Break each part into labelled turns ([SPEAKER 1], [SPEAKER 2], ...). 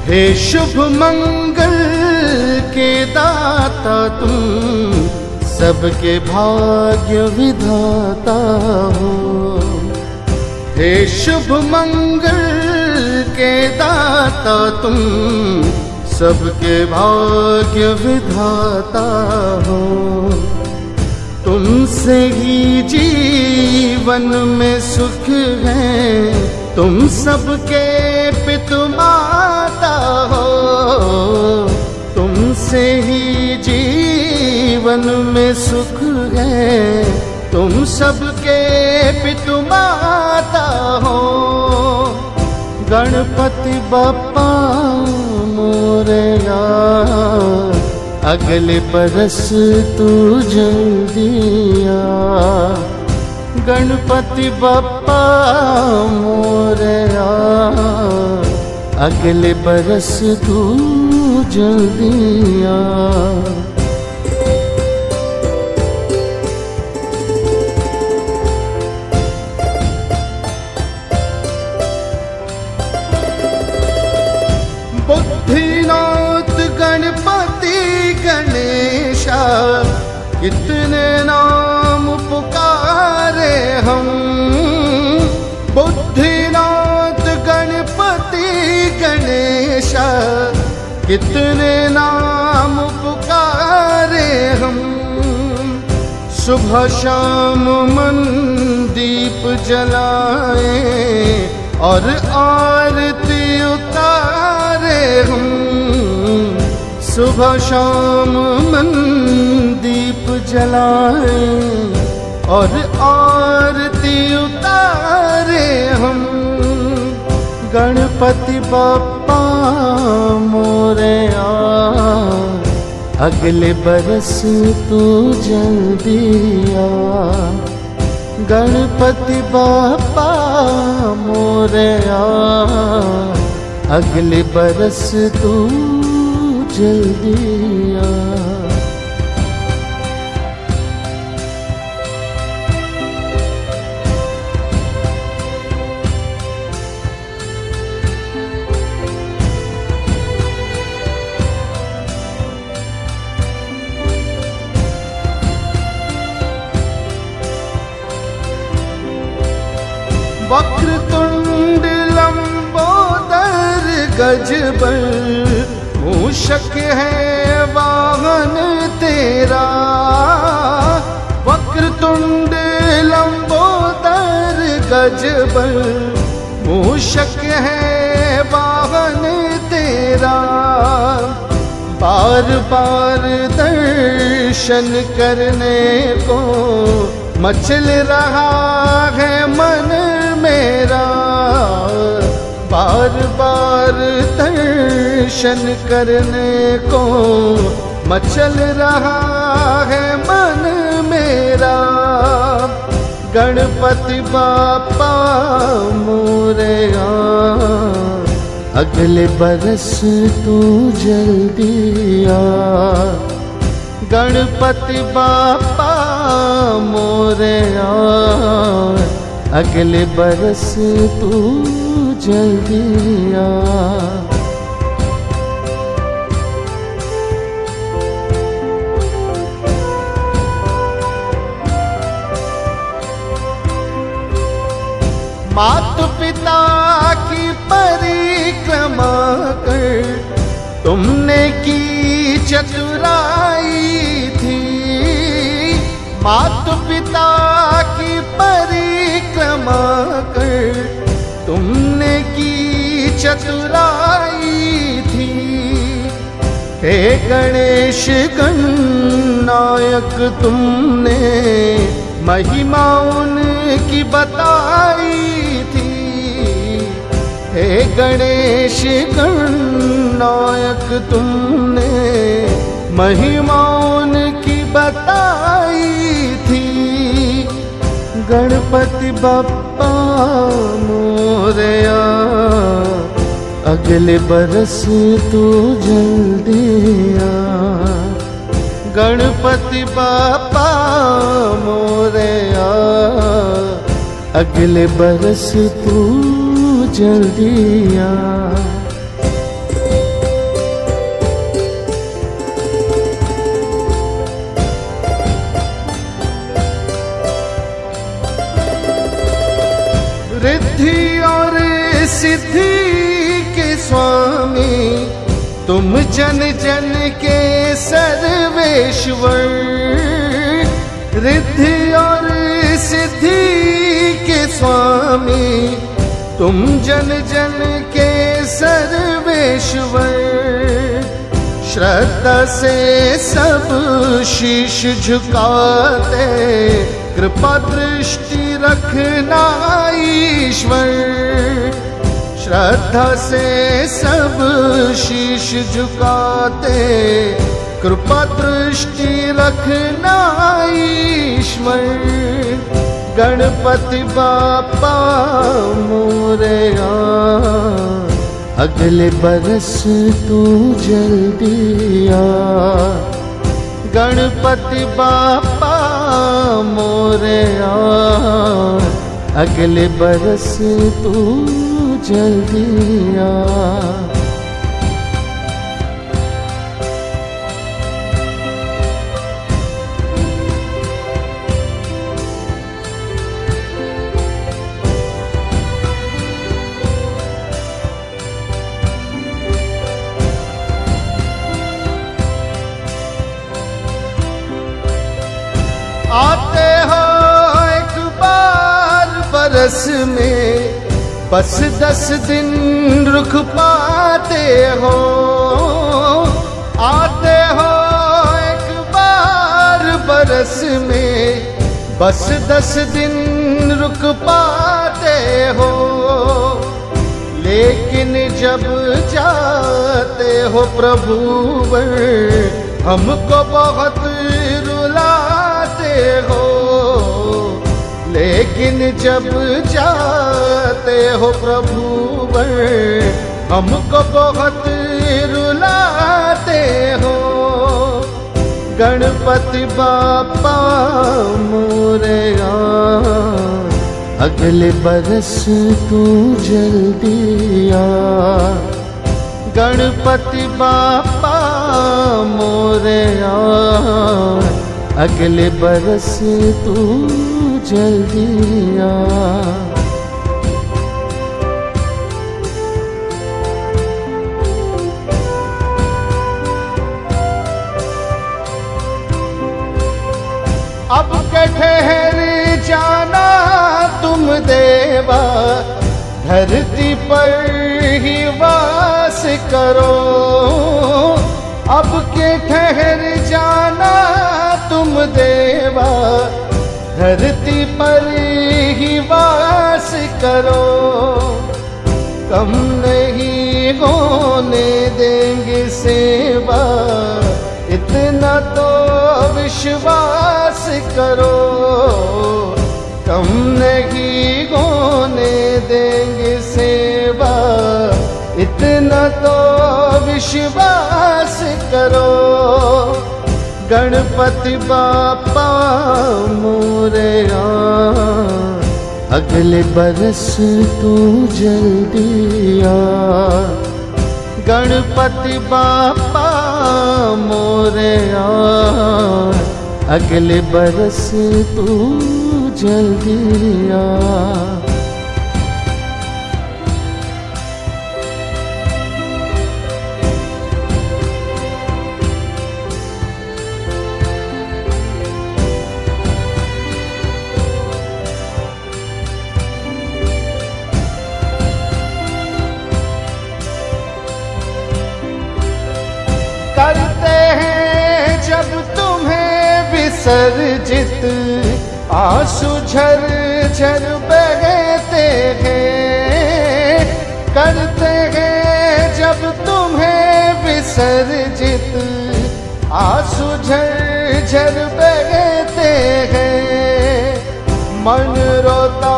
[SPEAKER 1] हे शुभ मंगल के दाता तुम सबके भाग्य विधाता हो। हे शुभ मंगल के दाता तुम सबके भाग्य विधाता हो। तुमसे ही जीवन में सुख है, तुम सबके पितु माता हो। तुमसे ही जीवन में सुख है, तुम सबके पितु माता हो। गणपति बप्पा मोरया, अगले बरस तू जल्दी आ। गणपति बप्पा मोरया, अगले बरस तू जल्दी आ। बुद्धिनाथ गणपति गणेशा, कितने नाम पुकारे हम। बुद्धिनाथ गणपति गणेशा, कितने नाम पुकारे हम। सुबह शाम मन दीप जलाए और आरती उतारे हम। सुबह शाम मन दीप जलाए और आरती उतारे हम। गणपति बप्पा मोरया, अगले बरस तू जल्दी आ। गणपति बप्पा मोरया, अगले बरस तू जल्दी आ। वक्रतुंड लंबोदर गजबल, मूषक है वाहन तेरा। वक्रतुंड लंबोदर गजबल, मूषक है वाहन तेरा। बार बार दर्शन करने को मचल रहा है मन मेरा। बार बार दर्शन करने को मचल रहा है मन मेरा। गणपति बप्पा मोरया, अगले बरस तू जल्दी आ। गणपति बप्पा मोरया, अगले बरस तू जल्दी आ। माता पिता की परिक्रमा कर तुमने की चतुराई थी। माता पिता की परिक्रमा कर तुमने की चतुराई थी। हे गणेश गणनायक तुमने महिमा उनकी बताई थी। हे गणेश गणनायक तुमने महिमा उनकी बताई थी। गणपति बप्पा मोरया, अगले बरस तू जल्दी आ। गणपति बप्पा मोरया, अगले बरस तू जल्दी आ। रिद्धि और सिद्धि के स्वामी तुम जन जन के सर्वेश्वर। रिद्धि और सिद्धि के स्वामी तुम जन जन के सर्वेश्वर। श्रद्धा से सब शीश झुकाते कृपा दृष्टि रखना ईश्वर। श्रद्धा से सब शीश झुकाते कृपा दृष्टि रखना ईश्वर। गणपति बापा मोरया अगले बरस तू जल्दी आ। गणपति बापा मोरया अगले बरस तू जल्दी आ। आते हो एक बार बरस में, बस 10 दिन रुक पाते हो। आते हो एक बार बरस में, बस 10 दिन रुक पाते हो। लेकिन जब जाते हो प्रभुवर, हमको बहुत रुलाते हो। लेकिन जब जाते हो प्रभुवर, हमको बहुत रुलाते हो। गणपति बापा मोरया अगले बरस तू जल्दी आ। गणपति बापा मोरया अगले बरस तू जल्दी आ। अब के ठहर जाना तुम देवा, धरती पर ही वास करो। अब के ठहर जाना तुम देवा, धरती पर ही वास करो। कम नहीं होने देंगे सेवा, इतना तो विश्वास करो। कम नहीं होने देंगे सेवा, इतना तो विश्वास करो। गणपति बापा मोरया अगले बरस तू जल्दी आ। गणपति बापा मोरया अगले बरस तू जल्दी आ। करते हैं जब तुम्हें विसर्जित, आंसू झर झर बहते हैं। करते हैं जब तुम्हें विसर्जित, आंसू झर झर बहते हैं। मन रोता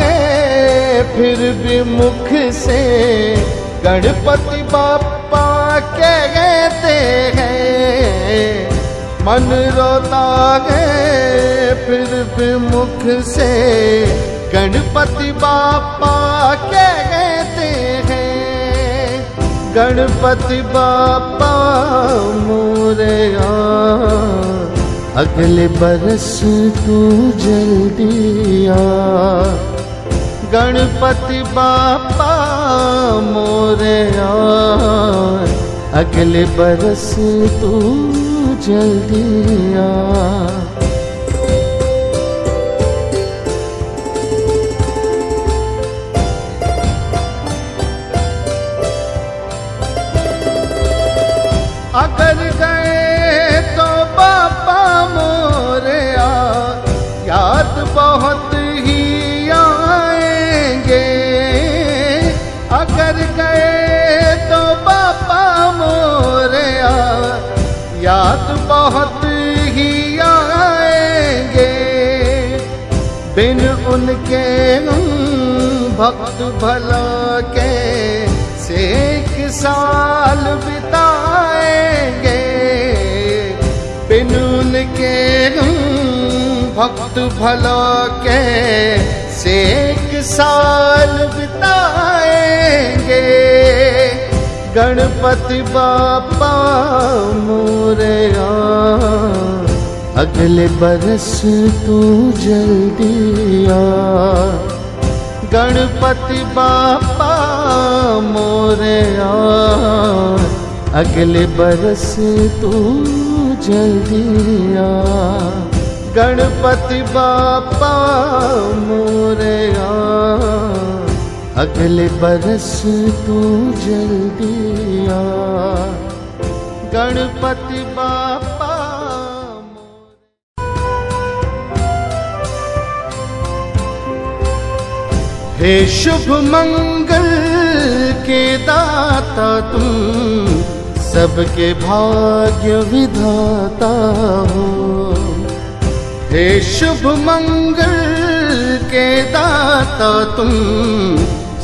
[SPEAKER 1] है फिर भी मुख से गणपति बापा कहते हैं। मन रोता है फिर भी मुख से गणपति बापा कहते हैं। गणपति बापा मोरया अगले बरस तू जल्दी आ। गणपति बापा मोरया अगले बरस तू जल्दी आ। अगर गए तो बापा मोरया याद बहुत ही आएंगे। अगर गए तो बापा मोरया याद बहुत ही आएंगे। बिन उनके भक्त भला के से एक साल बिताएंगे। बिन उनके भक्त भला के से एक साल बिताएंगे। गणपति बापा मोरया अगले बरस तू जल्दी आ। गणपति बापा मोरया अगले बरस तू जल्दी आ। गणपति बापा मोरया अगले बरस तू जल्दी आ। गणपति बापा हे शुभ मंगल के दाता तुम सबके भाग्य विधाता हो। हे शुभ मंगल के दाता तुम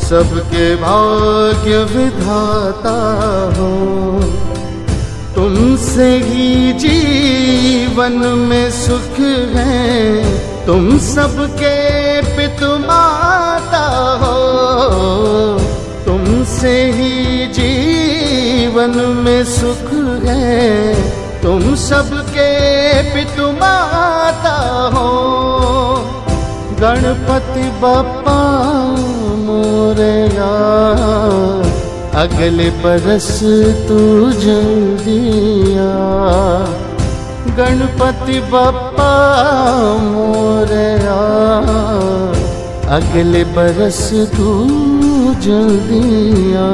[SPEAKER 1] सबके भाग्य विधाता हो। तुमसे ही जीवन में सुख है, तुम सबके पितु माता हो। तुमसे ही जीवन में सुख है, तुम सबके पितु माता हो। गणपति बापा मोरया अगले बरस तू जल्दी आ। गणपति बापा मोरया अगले बरस तू जल्दी आ।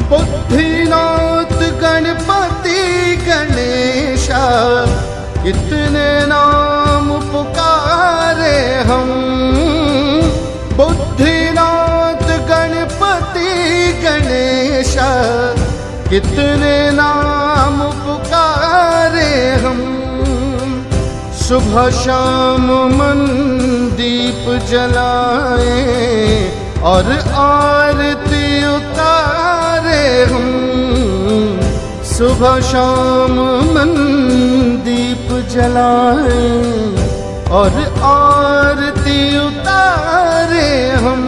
[SPEAKER 1] बुद्धिनाथ गणपति गणेशा कितने नाम पुकारे हम। बुद्धिनाथ गणपति गणेशा कितने नाम पुकारे हम। सुबह शाम मन दीप जलाए और आरती उतारे हम। सुबह शाम मन दीप जलाए और आरती उतारे हम।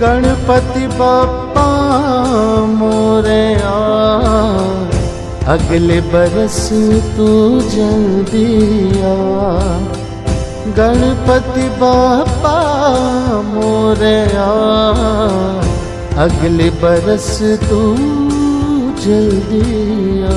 [SPEAKER 1] गणपति बापा मोरया अगले बरस तू जल्दी आ। गणपति बापा मोरया अगले बरस तू जल्दी आ।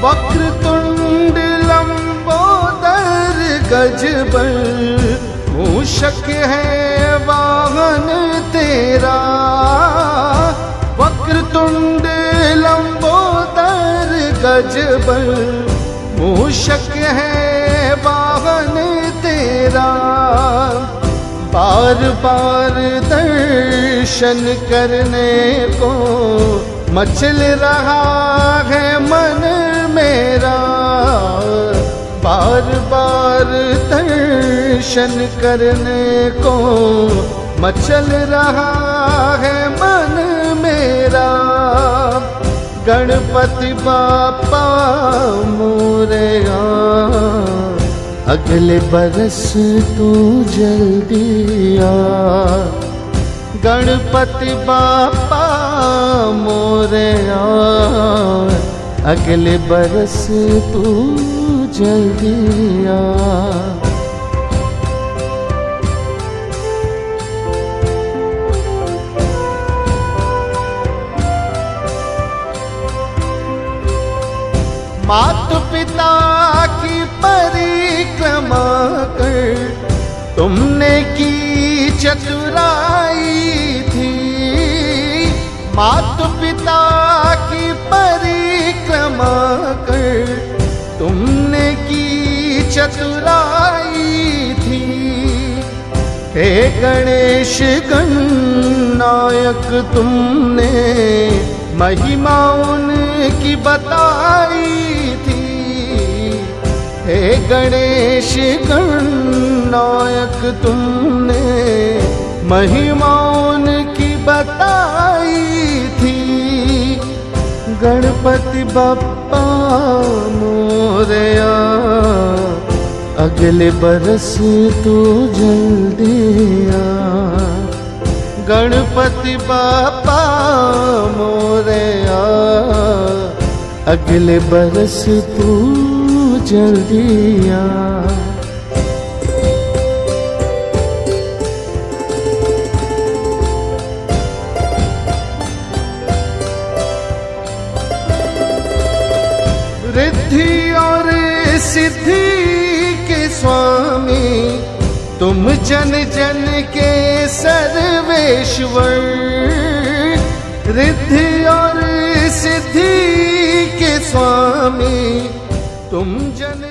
[SPEAKER 1] वक्रतुंड लंबोदर गजबल मूषक है वाहन तेरा। वक्रतुंड लंबोदर गजबल मूषक है वाहन तेरा। बार बार दर्शन करने को मचल रहा है मन मेरा। बार बार दर्शन करने को मचल रहा है मन मेरा। गणपति बापा मोरया, अगले बरस तू जल्दी आ। गणपति बापा मोरया, अगले बरस तू जल्दी आ। माता पिता की परिक्रमा कर तुमने की चतुराई थी। माता पिता की परिक्रमा कर तुमने की चतुराई थी। हे गणेश गणनायक तुमने महिमा उनकी बताई थी। हे गणेश गणनायक तुमने महिमा उनकी बताई थी। गणपति बप्पा मोरया, अगले बरस तू जल्दी आ। गणपति बापा मोरया, अगले बरस तू जल्दी आ। रिद्धि और सिद्धि के स्वामी तुम जन जन के सर्वेश्वर। रिद्धि और सिद्धि के स्वामी तुम जन